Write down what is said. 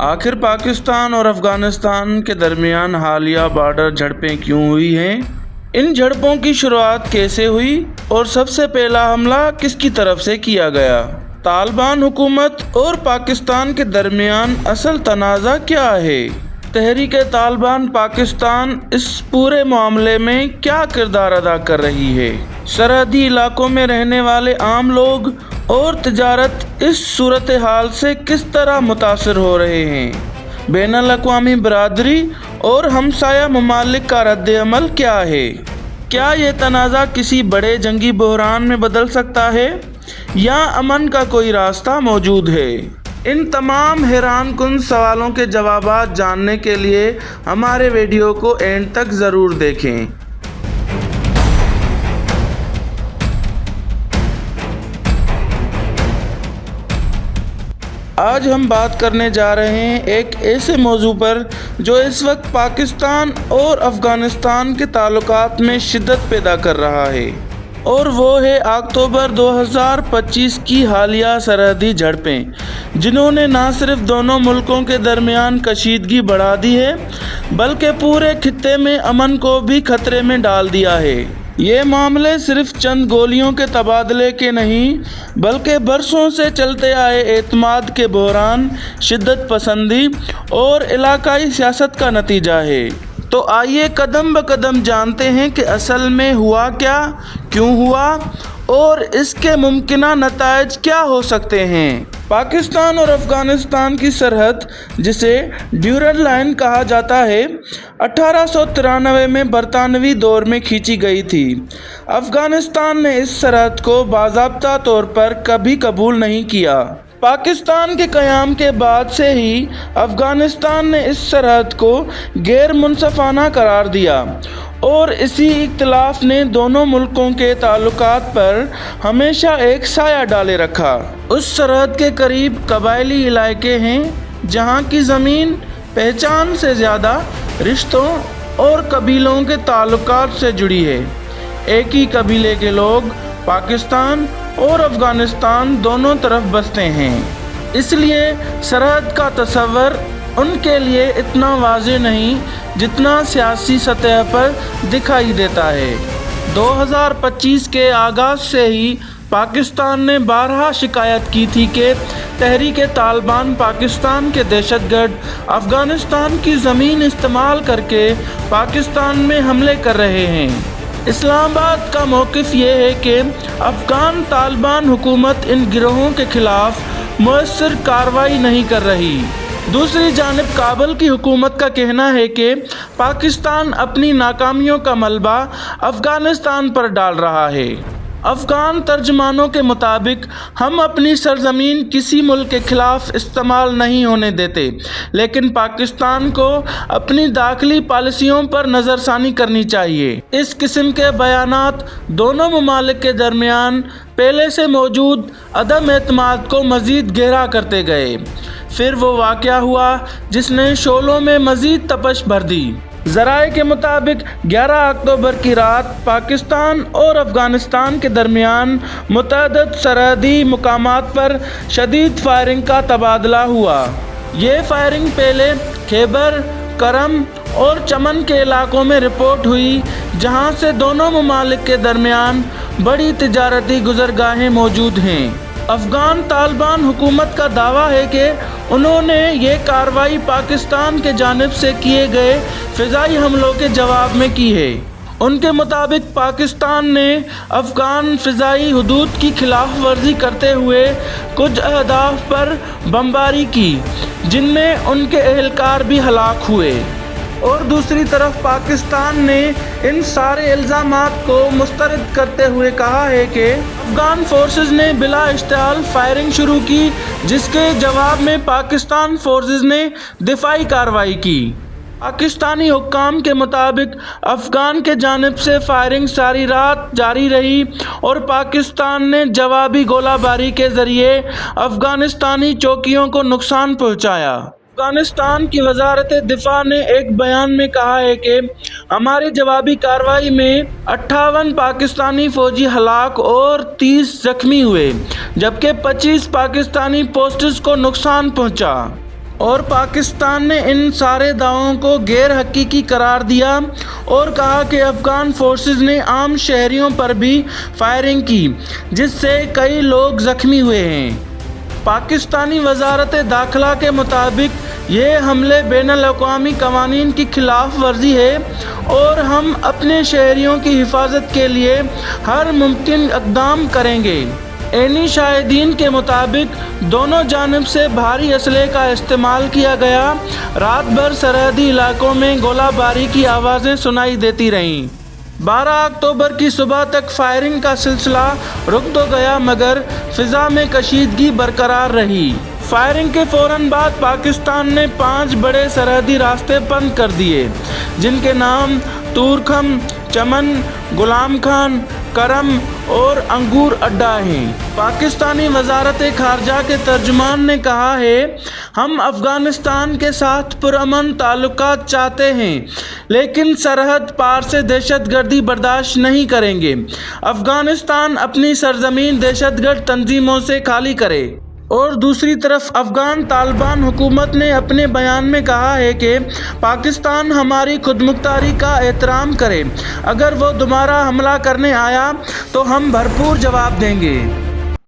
آخر پاکستان اور افغانستان کے درمیان حالیہ بارڈر جھڑپیں کیوں ہوئی ہیں؟ ان جھڑپوں کی شروعات کیسے ہوئی اور سب سے پہلا حملہ کس کی طرف سے کیا گیا؟ طالبان حکومت اور پاکستان کے درمیان اصل تنازع کیا ہے؟ تحریک طالبان پاکستان اس پورے معاملے میں کیا کردار ادا کر رہی ہے؟ سرحدی علاقوں میں رہنے والے عام لوگ اور تجارت اس صورتحال سے کس طرح متاثر ہو رہے ہیں؟ بین الاقوامی برادری اور ہمسایہ ممالک کا رد عمل کیا ہے؟ کیا یہ تنازع کسی بڑے جنگی بحران میں بدل سکتا ہے یا امن کا کوئی راستہ موجود ہے؟ ان تمام حیران کن سوالوں کے جوابات جاننے کے لیے ہمارے ویڈیو کو اینڈ تک ضرور دیکھیں۔ آج ہم بات کرنے جا رہے ہیں ایک ایسے موضوع پر جو اس وقت پاکستان اور افغانستان کے تعلقات میں شدت پیدا کر رہا ہے، اور وہ ہے اکتوبر 2025 کی حالیہ سرحدی جھڑپیں، جنہوں نے نہ صرف دونوں ملکوں کے درمیان کشیدگی بڑھا دی ہے بلکہ پورے خطے میں امن کو بھی خطرے میں ڈال دیا ہے۔ یہ معاملے صرف چند گولیوں کے تبادلے کے نہیں بلکہ برسوں سے چلتے آئے اعتماد کے بحران، شدت پسندی اور علاقائی سیاست کا نتیجہ ہے۔ تو آئیے قدم بقدم جانتے ہیں کہ اصل میں ہوا کیا، کیوں ہوا اور اس کے ممکنہ نتائج کیا ہو سکتے ہیں۔ پاکستان اور افغانستان کی سرحد، جسے ڈیورنڈ لائن کہا جاتا ہے، 1893 میں برطانوی دور میں کھینچی گئی تھی۔ افغانستان نے اس سرحد کو باضابطہ طور پر کبھی قبول نہیں کیا۔ پاکستان کے قیام کے بعد سے ہی افغانستان نے اس سرحد کو غیر منصفانہ قرار دیا، اور اسی اختلاف نے دونوں ملکوں کے تعلقات پر ہمیشہ ایک سایہ ڈالے رکھا۔ اس سرحد کے قریب قبائلی علاقے ہیں جہاں کی زمین پہچان سے زیادہ رشتوں اور قبیلوں کے تعلقات سے جڑی ہے۔ ایک ہی قبیلے کے لوگ پاکستان اور افغانستان دونوں طرف بستے ہیں، اس لیے سرحد کا تصور ان کے لیے اتنا واضح نہیں جتنا سیاسی سطح پر دکھائی دیتا ہے۔ 2025 کے آغاز سے ہی پاکستان نے بارہا شکایت کی تھی کہ تحریک طالبان پاکستان کے دہشت گرد افغانستان کی زمین استعمال کر کے پاکستان میں حملے کر رہے ہیں۔ اسلام آباد کا موقف یہ ہے کہ افغان طالبان حکومت ان گروہوں کے خلاف مؤثر کارروائی نہیں کر رہی۔ دوسری جانب کابل کی حکومت کا کہنا ہے کہ پاکستان اپنی ناکامیوں کا ملبہ افغانستان پر ڈال رہا ہے۔ افغان ترجمانوں کے مطابق ہم اپنی سرزمین کسی ملک کے خلاف استعمال نہیں ہونے دیتے، لیکن پاکستان کو اپنی داخلی پالیسیوں پر نظر ثانی کرنی چاہیے۔ اس قسم کے بیانات دونوں ممالک کے درمیان پہلے سے موجود عدم اعتماد کو مزید گہرا کرتے گئے۔ پھر وہ واقعہ ہوا جس نے شعلوں میں مزید تپش بھر دی۔ ذرائع کے مطابق 11 اکتوبر کی رات پاکستان اور افغانستان کے درمیان متعدد سرحدی مقامات پر شدید فائرنگ کا تبادلہ ہوا۔ یہ فائرنگ پہلے خیبر، کرم اور چمن کے علاقوں میں رپورٹ ہوئی، جہاں سے دونوں ممالک کے درمیان بڑی تجارتی گزرگاہیں موجود ہیں۔ افغان طالبان حکومت کا دعویٰ ہے کہ انہوں نے یہ کارروائی پاکستان کے جانب سے کیے گئے فضائی حملوں کے جواب میں کی ہے۔ ان کے مطابق پاکستان نے افغان فضائی حدود کی خلاف ورزی کرتے ہوئے کچھ اہداف پر بمباری کی، جن میں ان کے اہلکار بھی ہلاک ہوئے، اور دوسری طرف پاکستان نے ان سارے الزامات کو مسترد کرتے ہوئے کہا ہے کہ افغان فورسز نے بلا اشتعال فائرنگ شروع کی، جس کے جواب میں پاکستان فورسز نے دفاعی کارروائی کی۔ پاکستانی حکام کے مطابق افغان کے جانب سے فائرنگ ساری رات جاری رہی اور پاکستان نے جوابی گولہ باری کے ذریعے افغانستانی چوکیوں کو نقصان پہنچایا۔ افغانستان کی وزارت دفاع نے ایک بیان میں کہا ہے کہ ہماری جوابی کارروائی میں 58 پاکستانی فوجی ہلاک اور 30 زخمی ہوئے، جبکہ 25 پاکستانی پوسٹز کو نقصان پہنچا۔ اور پاکستان نے ان سارے دعووں کو غیر حقیقی قرار دیا اور کہا کہ افغان فورسز نے عام شہریوں پر بھی فائرنگ کی، جس سے کئی لوگ زخمی ہوئے ہیں۔ پاکستانی وزارت داخلہ کے مطابق یہ حملے بین الاقوامی قوانین کی خلاف ورزی ہے اور ہم اپنے شہریوں کی حفاظت کے لیے ہر ممکن اقدام کریں گے۔ عینی شاہدین کے مطابق دونوں جانب سے بھاری اسلحے کا استعمال کیا گیا۔ رات بھر سرحدی علاقوں میں گولہ باری کی آوازیں سنائی دیتی رہیں۔ 12 اکتوبر کی صبح تک فائرنگ کا سلسلہ رک تو گیا مگر فضا میں کشیدگی برقرار رہی۔ فائرنگ کے فوراً بعد پاکستان نے 5 بڑے سرحدی راستے بند کر دیے، جن کے نام تورکھم، چمن، غلام خان، کرم اور انگور اڈہ ہیں۔ پاکستانی وزارت خارجہ کے ترجمان نے کہا ہے، ہم افغانستان کے ساتھ پرامن تعلقات چاہتے ہیں لیکن سرحد پار سے دہشت گردی برداشت نہیں کریں گے۔ افغانستان اپنی سرزمین دہشت گرد تنظیموں سے خالی کرے۔ اور دوسری طرف افغان طالبان حکومت نے اپنے بیان میں کہا ہے کہ پاکستان ہماری خود مختاری کا احترام کرے، اگر وہ دوبارہ حملہ کرنے آیا تو ہم بھرپور جواب دیں گے۔